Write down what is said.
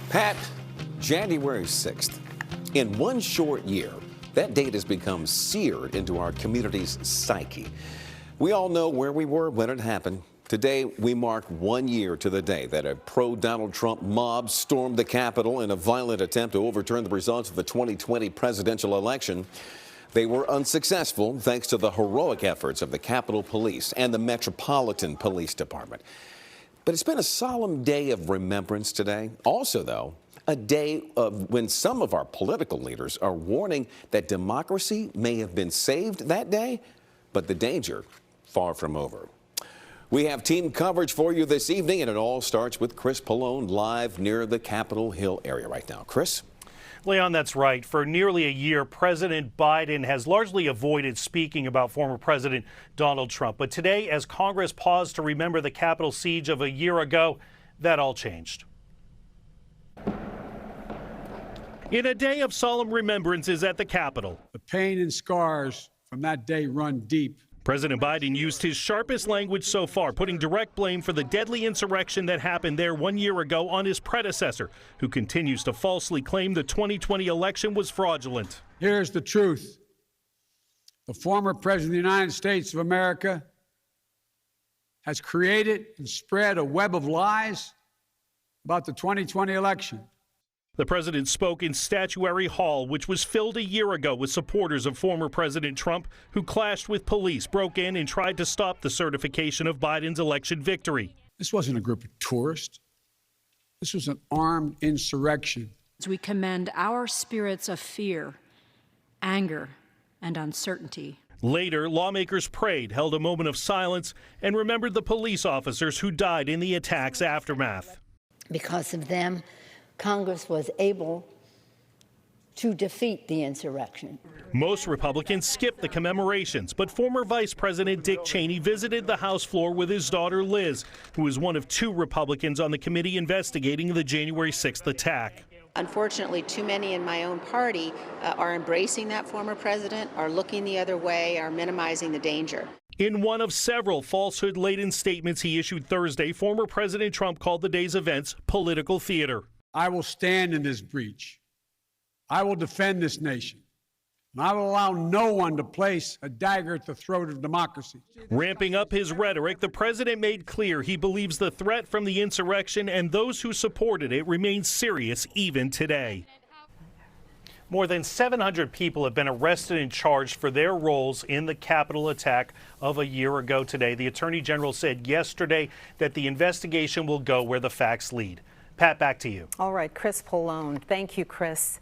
Pat, January 6th. In one short year, that date has become seared into our community's psyche. We all know where we were when it happened. Today, we mark 1 year to the day that a pro-Donald Trump mob stormed the Capitol in a violent attempt to overturn the results of the 2020 presidential election. They were unsuccessful thanks to the heroic efforts of the Capitol Police and the Metropolitan Police Department. But it's been a solemn day of remembrance today. Also, though, a day of when some of our political leaders are warning that democracy may have been saved that day, but the danger far from over. We have team coverage for you this evening, and it all starts with Wrc Pollone live near the Capitol Hill area right now. Chris? Leon, that's right. For nearly a year, President Biden has largely avoided speaking about former President Donald Trump. But today, as Congress paused to remember the Capitol siege of a year ago, that all changed. In a day of solemn remembrances at the Capitol, the pain and scars from that day run deep. President Biden used his sharpest language so far, putting direct blame for the deadly insurrection that happened there 1 year ago on his predecessor, who continues to falsely claim the 2020 election was fraudulent. Here's the truth. The former President of the United States of America has created and spread a web of lies about the 2020 election. The president spoke in Statuary Hall, which was filled a year ago with supporters of former President Trump who clashed with police, broke in, and tried to stop the certification of Biden's election victory. This wasn't a group of tourists. This was an armed insurrection. We commend our spirits of fear, anger, and uncertainty. Later, lawmakers prayed, held a moment of silence, and remembered the police officers who died in the attack's aftermath. Because of them, Congress was able to defeat the insurrection. Most Republicans skipped the commemorations, but former Vice President Dick Cheney visited the House floor with his daughter Liz, who is one of 2 Republicans on the committee investigating the January 6th attack. Unfortunately, too many in my own party are embracing that former president, are looking the other way, are minimizing the danger. In one of several falsehood-laden statements he issued Thursday, former President Trump called the day's events political theater. I will stand in this breach. I will defend this nation. And I will allow no one to place a dagger at the throat of democracy. Ramping up his rhetoric, the president made clear he believes the threat from the insurrection and those who supported it remains serious even today. More than 700 people have been arrested and charged for their roles in the Capitol attack of a year ago today. The Attorney General said yesterday that the investigation will go where the facts lead. Pat, back to you. All right, Wrc Pollone. Thank you, Chris.